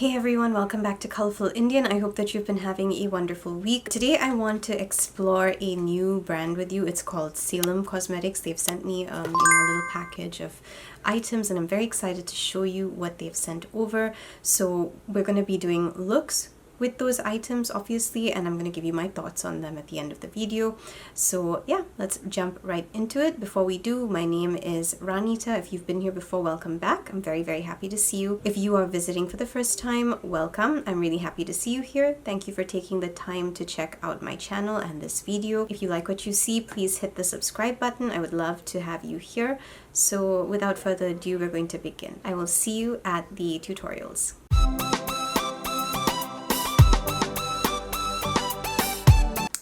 Hey everyone, welcome back to Colourful Indian. I hope that you've been having a wonderful week. Today I want to explore a new brand with you. It's called Salem Cosmetics. They've sent me a little package of items and I'm very excited to show you what they've sent over. So we're going to be doing looks with those items obviously, and I'm going to give you my thoughts on them at the end of the video. So yeah, let's jump right into it. Before we do, my name is Ranita. If you've been here before, welcome back. I'm very happy to see you. If you are visiting for the first time, welcome. I'm really happy to see you here. Thank you for taking the time to check out my channel and this video. If you like what you see, please hit the subscribe button. I would love to have you here. So without further ado, we're going to begin. I will see you at the tutorials.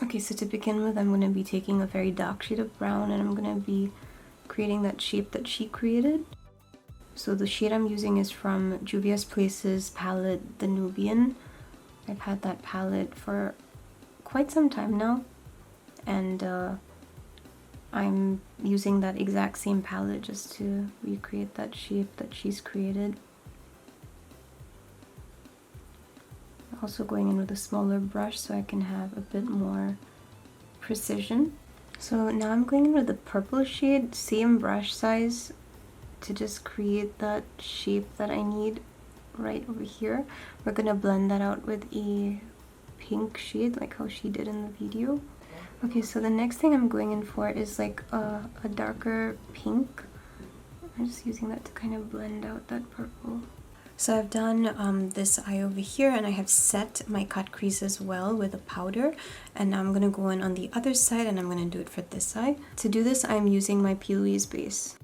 Okay, so to begin with, I'm going to be taking a very dark shade of brown and I'm going to be creating that shape that she created. So the shade I'm using is from Juvia's Place's palette, the Nubian. I've had that palette for quite some time now, and I'm using that exact same palette just to recreate that shape that she's created. Also going in with a smaller brush so I can have a bit more precision. So now I'm going in with the purple shade, same brush size, to just create that shape that I need right over here. We're gonna blend that out with a pink shade like how she did in the video. Okay, so the next thing I'm going in for is like a darker pink. I'm just using that to kind of blend out that purple. So I've done this eye over here, and I have set my cut crease as well with a powder, and now I'm going to go in on the other side and I'm going to do it for this eye. To do this, I'm using my P. Louise base.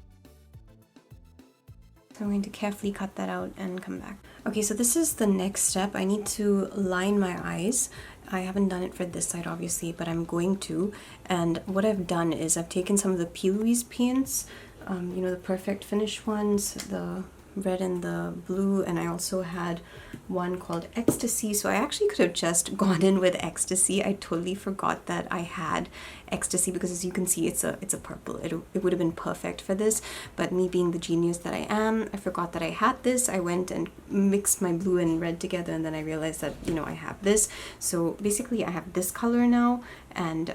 So I'm going to carefully cut that out and come back. Okay, so this is the next step. I need to line my eyes. I haven't done it for this side obviously, but I'm going to. And what I've done is I've taken some of the P. Louise paints, the Perfect Finish ones, the red and the blue, and I also had one called Ecstasy. So I actually could have just gone in with Ecstasy. I totally forgot that I had Ecstasy because, as you can see, it's a purple. It would have been perfect for this, but me being the genius that I am, I forgot that I had this. I went and mixed my blue and red together, and then I realized that I have this. So basically I have this color now, and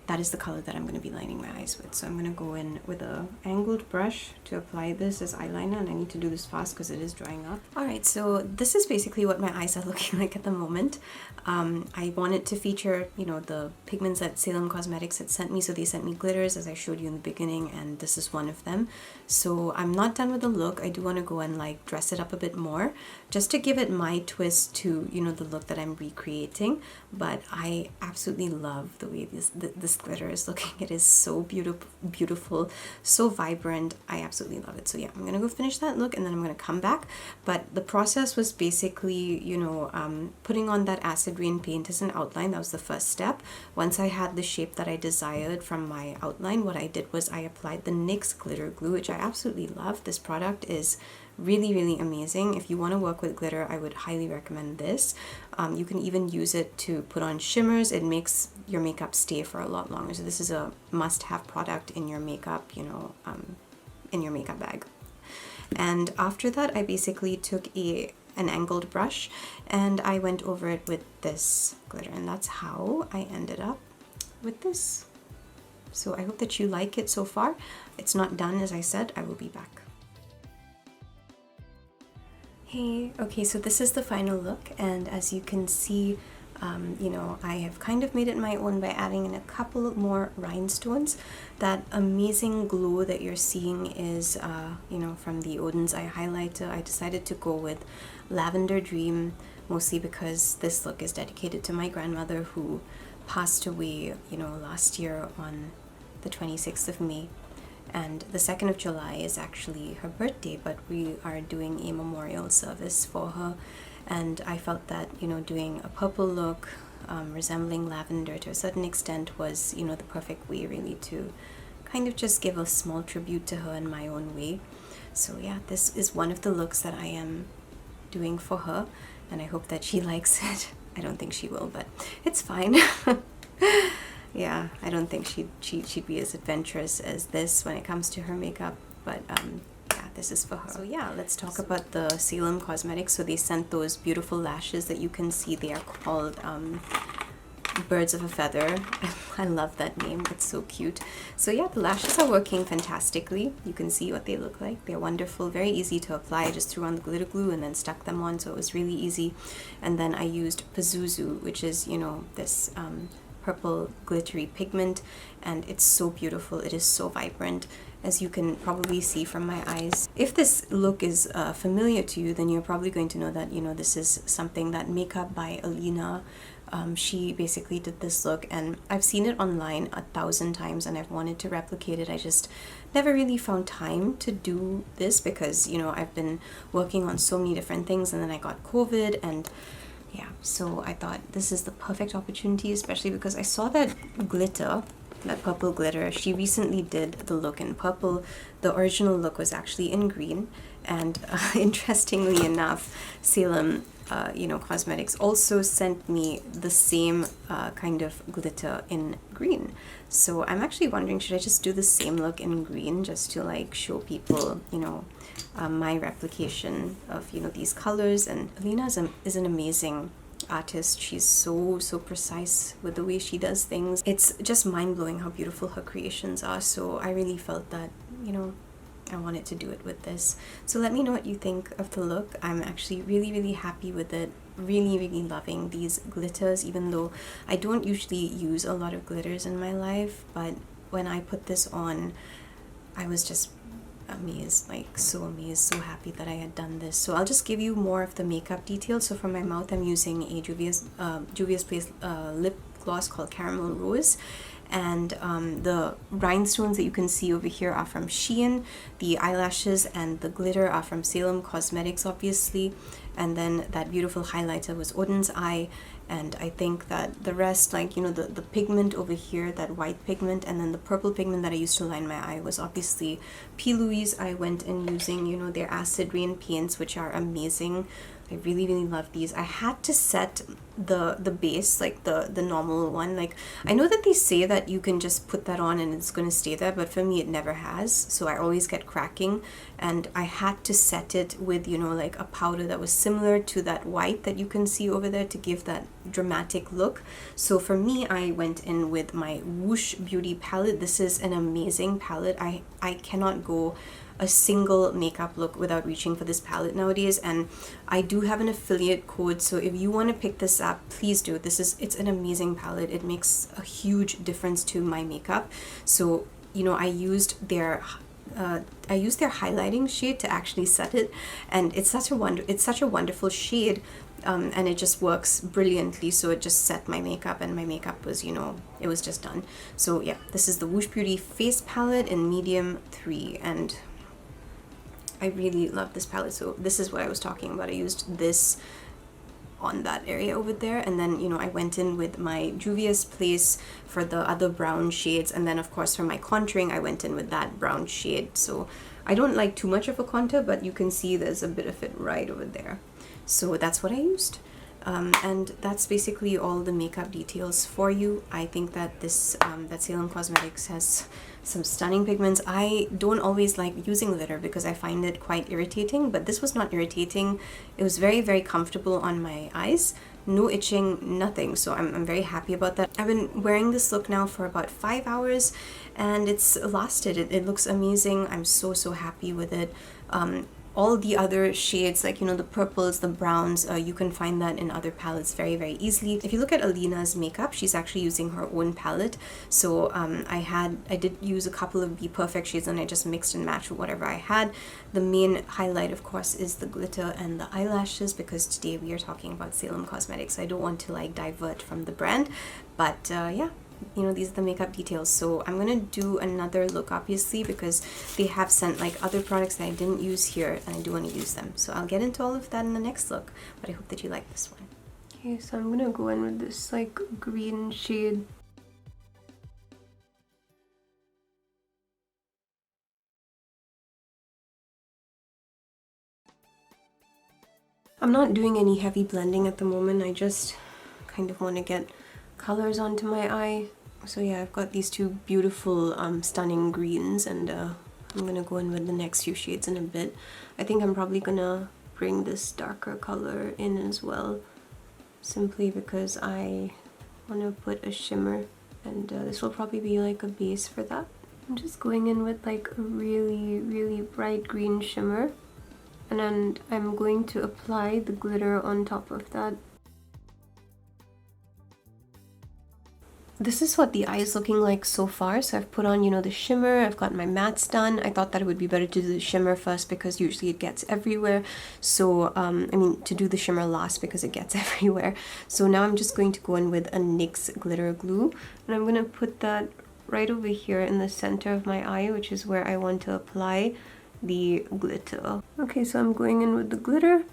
that is the color that I'm going to be lining my eyes with. So I'm going to go in with a angled brush to apply this as eyeliner, and I need to do this fast because it is drying up. Alright, so this is basically what my eyes are looking like at the moment. I wanted to feature, the pigments that Salem Cosmetics had sent me, so they sent me glitters as I showed you in the beginning, and this is one of them. So I'm not done with the look. I do want to go and like dress it up a bit more, just to give it my twist to, the look that I'm recreating. But I absolutely love the way this glitter is looking. It is so beautiful, so vibrant. I absolutely love it. So yeah, I'm gonna go finish that look and then I'm gonna come back. But the process was basically, putting on that acid rain paint as an outline. That was the first step. Once I had the shape that I desired from my outline, what I did was I applied the NYX glitter glue, which I absolutely love. This product is really amazing. If you want to work with glitter, I would highly recommend this. You can even use it to put on shimmers. It makes your makeup stay for a lot longer. So this is a must-have product in your makeup, in your makeup bag. And after that, I basically took an angled brush and I went over it with this glitter, and that's how I ended up with this. So I hope that you like it so far. It's not done, as I said. I will be back. Hey, okay, so this is the final look, and as you can see, I have kind of made it my own by adding in a couple more rhinestones. That amazing glow that you're seeing is, from the Oden's Eye highlighter. I decided to go with Lavender Dream, mostly because this look is dedicated to my grandmother who passed away, last year on the 26th of May. And the 2nd of July is actually her birthday, but we are doing a memorial service for her. And I felt that, doing a purple look resembling lavender to a certain extent was, the perfect way really to kind of just give a small tribute to her in my own way. So yeah, this is one of the looks that I am doing for her, and I hope that she likes it. I don't think she will, but it's fine. Yeah, I don't think she'd be as adventurous as this when it comes to her makeup, but yeah, this is for her. So yeah, let's talk about the Salem Cosmetics. So they sent those beautiful lashes that you can see. They are called Birds of a Feather. I love that name, it's so cute. So yeah, the lashes are working fantastically. You can see what they look like. They're wonderful, very easy to apply. I just threw on the glitter glue and then stuck them on, so it was really easy. And then I used Pazuzu, which is, you know, this purple glittery pigment, and it's so beautiful. It is so vibrant, as you can probably see from my eyes. If this look is familiar to you, then you're probably going to know that, you know, this is something that Makeup by Alina, she basically did this look, and I've seen it online 1,000 times and I've wanted to replicate it. I just never really found time to do this because, you know, I've been working on so many different things, and then I got COVID, and yeah, so I thought this is the perfect opportunity, especially because I saw that glitter, that purple glitter. She recently did the look in purple. The original look was actually in green, and interestingly enough, Salem you know, Cosmetics also sent me the same kind of glitter in green. So I'm actually wondering, should I just do the same look in green just to like show people, you know, my replication of, you know, these colors. And Alina is an amazing artist. She's so precise with the way she does things. It's just mind-blowing how beautiful her creations are. So I really felt that, you know, I wanted to do it with this. So let me know what you think of the look. I'm actually really happy with it. Really loving these glitters, even though I don't usually use a lot of glitters in my life, but when I put this on, I was just amazed, like so amazed, so happy that I had done this. So I'll just give you more of the makeup details. So for my mouth, I'm using a Juvia's Place lip gloss called Caramel Rose, and the rhinestones that you can see over here are from Shein. The eyelashes and the glitter are from Salem Cosmetics, obviously, and then that beautiful highlighter was Odin's Eye. And I think that the rest, like, you know, the pigment over here, that white pigment, and then the purple pigment that I used to line my eye was obviously P. Louise. I went in using, you know, their acid rain paints, which are amazing. I really love these. I had to set the base, like the normal one. Like, I know that they say that you can just put that on and it's going to stay there, but for me it never has. So I always get cracking, and I had to set it with, you know, like a powder that was similar to that white that you can see over there to give that dramatic look. So for me, I went in with my Whoosh Beauty palette. This is an amazing palette. I cannot go a single makeup look without reaching for this palette nowadays, and I do have an affiliate code, so if you want to pick this up, please do. It's an amazing palette. It makes a huge difference to my makeup. So, you know, I used their highlighting shade to actually set it, and it's such a wonderful shade, and it just works brilliantly. So it just set my makeup, and my makeup was, you know, it was just done. So yeah, this is the Whoosh Beauty face palette in medium 3, and I really love this palette. So this is what I was talking about. I used this on that area over there, and then, you know, I went in with my Juvia's Place for the other brown shades, and then of course for my contouring I went in with that brown shade. So I don't like too much of a contour, but you can see there's a bit of it right over there. So that's what I used. And that's basically all the makeup details for you. I think that this that Salem Cosmetics has some stunning pigments. I don't always like using glitter because I find it quite irritating, but this was not irritating. It was very comfortable on my eyes. No itching, nothing. So I'm very happy about that. I've been wearing this look now for about 5 hours, and it's lasted. It looks amazing. I'm so happy with it. All the other shades, like, you know, the purples, the browns, you can find that in other palettes very easily. If you look at Alina's makeup, she's actually using her own palette. So I did use a couple of Be Perfect shades, and I just mixed and matched with whatever I had. The main highlight, of course, is the glitter and the eyelashes, because today we are talking about Salem Cosmetics. I don't want to like divert from the brand, but yeah, you know, these are the makeup details. So I'm gonna do another look, obviously, because they have sent like other products that I didn't use here, and I do want to use them. So I'll get into all of that in the next look, but I hope that you like this one. Okay, so I'm gonna go in with this like green shade. I'm not doing any heavy blending at the moment. I just kind of want to get colors onto my eye. So yeah, I've got these two beautiful stunning greens and a I'm gonna go in with the next few shades in a bit. I think I'm probably gonna bring this darker color in as well, simply because I want to put a shimmer, and this will probably be like a base for that. I'm just going in with like a really bright green shimmer, and then I'm going to apply the glitter on top of that. This is what the eye is looking like so far. So I've put on, you know, the shimmer, I've got my mattes done. I thought that it would be better to do the shimmer first because usually it gets everywhere. So, I mean, to do the shimmer last because it gets everywhere. So now I'm just going to go in with a NYX glitter glue, and I'm going to put that right over here in the center of my eye, which is where I want to apply the glitter. Okay, so I'm going in with the glitter.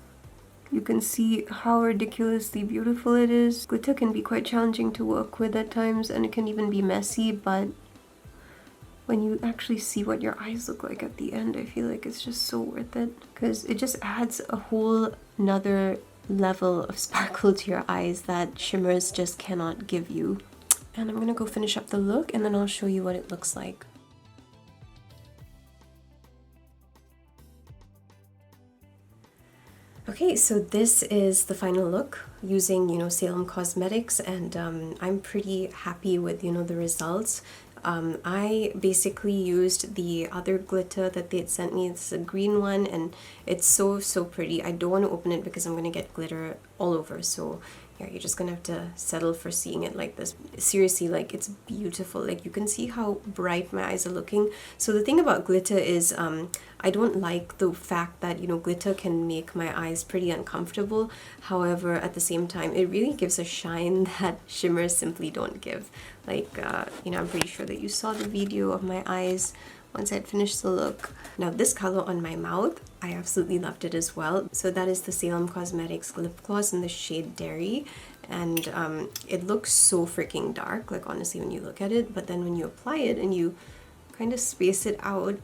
You can see how ridiculously beautiful it is. Glitter can be quite challenging to work with at times, and it can even be messy, but when you actually see what your eyes look like at the end, I feel like it's just so worth it, because it just adds a whole nother level of sparkle to your eyes that shimmers just cannot give you. And I'm gonna go finish up the look, and then I'll show you what it looks like. Okay, so this is the final look using, you know, Salem Cosmetics, and I'm pretty happy with, you know, the results. I basically used the other glitter that they had sent me. It's a green one, and it's so pretty. I don't want to open it because I'm going to get glitter all over, so yeah, you're just gonna have to settle for seeing it like this. Seriously, like, it's beautiful. Like, you can see how bright my eyes are looking. So the thing about glitter is I don't like the fact that, you know, glitter can make my eyes pretty uncomfortable. However, at the same time, it really gives a shine that shimmers simply don't give. Like, you know, I'm pretty sure that you saw the video of my eyes once I'd finished the look. Now, this color on my mouth, I absolutely loved it as well. So that is the Salem Cosmetics lip gloss in the shade Dairy, and it looks so freaking dark, like, honestly, when you look at it, but then when you apply it and you kind of space it out,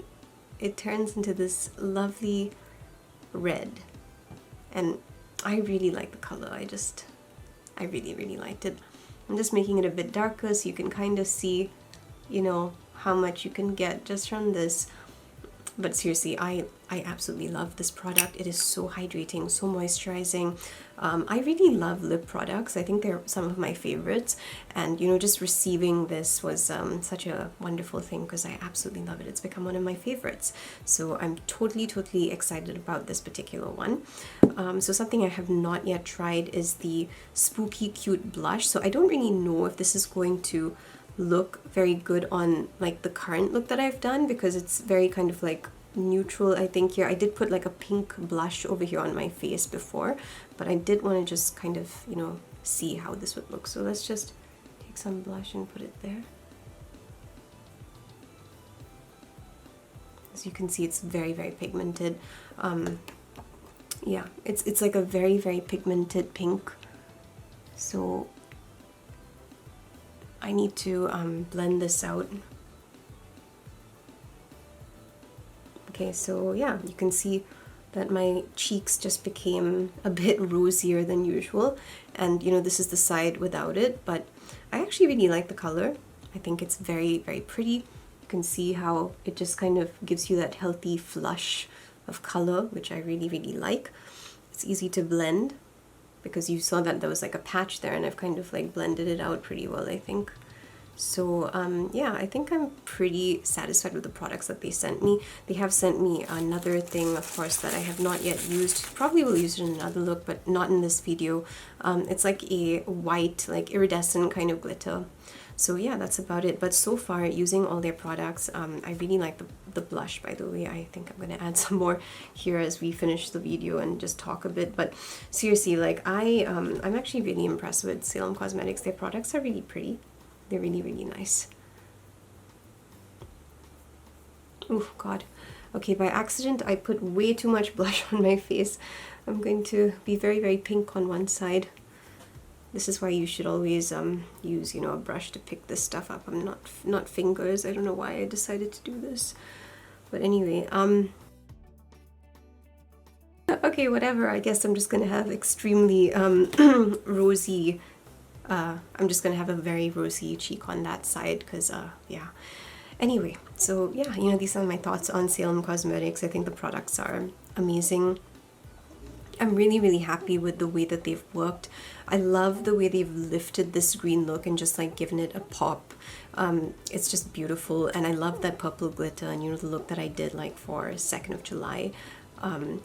it turns into this lovely red, and I really like the color. I really liked it. I'm just making it a bit darker so you can kind of see, you know, how much you can get just from this. But seriously, I absolutely love this product. It is so hydrating, so moisturizing. I really love lip products. I think they're some of my favorites, and, you know, just receiving this was such a wonderful thing because I absolutely love it. It's become one of my favorites, so I'm totally excited about this particular one. So something I have not yet tried is the Spooky Cute blush. So I don't really know if this is going to look very good on, like, the current look that I've done, because it's very kind of like neutral. I think here I did put like a pink blush over here on my face before, but I did want to just kind of, you know, see how this would look. So let's just take some blush and put it there. As you can see, it's very pigmented. Yeah, it's like a very pigmented pink. So I need to blend this out. Okay, so yeah, you can see that my cheeks just became a bit rosier than usual, and, you know, this is the side without it, but I actually really like the color. I think it's very pretty. You can see how it just kind of gives you that healthy flush of color, which I really like. It's easy to blend, because you saw that there was like a patch there, and I've kind of like blended it out pretty well, I think. So yeah, I think I'm pretty satisfied with the products that they sent me. They have sent me another thing, of course, that I have not yet used. Probably will use it in another look, but not in this video. It's like a white, like, iridescent kind of glitter. So yeah, that's about it. But so far, using all their products, I really like the blush, by the way. I think I'm gonna add some more here as we finish the video and just talk a bit. But seriously, like, I'm actually really impressed with Salem Cosmetics. Their products are really pretty. They're really nice. Oh God. Okay, by accident I put way too much blush on my face. I'm going to be very pink on one side. This is why you should always use, you know, a brush to pick this stuff up. I'm not fingers. I don't know why I decided to do this. But anyway, okay, whatever. I guess I'm just gonna have extremely rosy, I'm just gonna have a very rosy cheek on that side, because yeah. Anyway, So yeah, you know, these are my thoughts on Salem Cosmetics. I think the products are amazing. I'm really, really happy with the way that they've worked. I love the way they've lifted this green look and just like given it a pop. It's just beautiful, and I love that purple glitter, and you know, the look that I did like for 2nd of July. And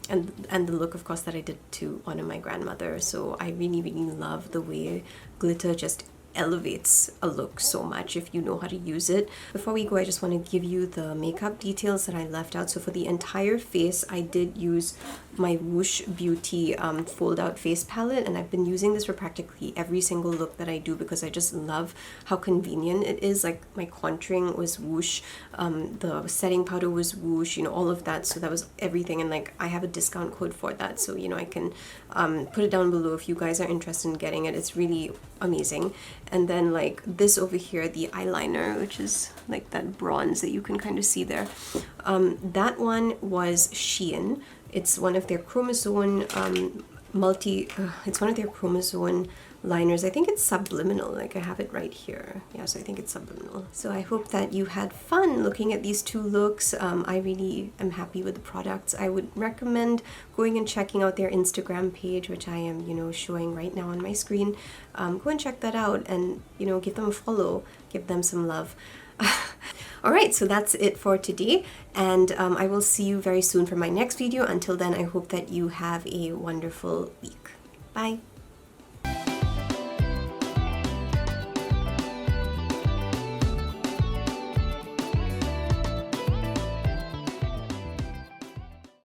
the look, of course, that I did to honor my grandmother. So I really, really love the way glitter just elevates a look so much if you know how to use it. Before we go, I just want to give you the makeup details that I left out. So for the entire face, I did use my Woosh Beauty fold out face palette, and I've been using this for practically every single look that I do because I just love how convenient it is. Like my contouring was Woosh, the setting powder was Woosh, you know, all of that. So that was everything, and like I have a discount code for that, so you know, I can put it down below if you guys are interested in getting it. It's really amazing. And then like this over here, the eyeliner, which is like that bronze that you can kind of see there, that one was Shein. It's one of their chromosome it's one of their chromosome liners. I think it's subliminal, like I have it right here. Yeah, so I think it's subliminal. So I hope that you had fun looking at these two looks. I really am happy with the products. I would recommend going and checking out their Instagram page, which I am, you know, showing right now on my screen. Go and check that out and, you know, give them a follow, give them some love. Alright, so that's it for today, and I will see you very soon for my next video. Until then, I hope that you have a wonderful week. Bye!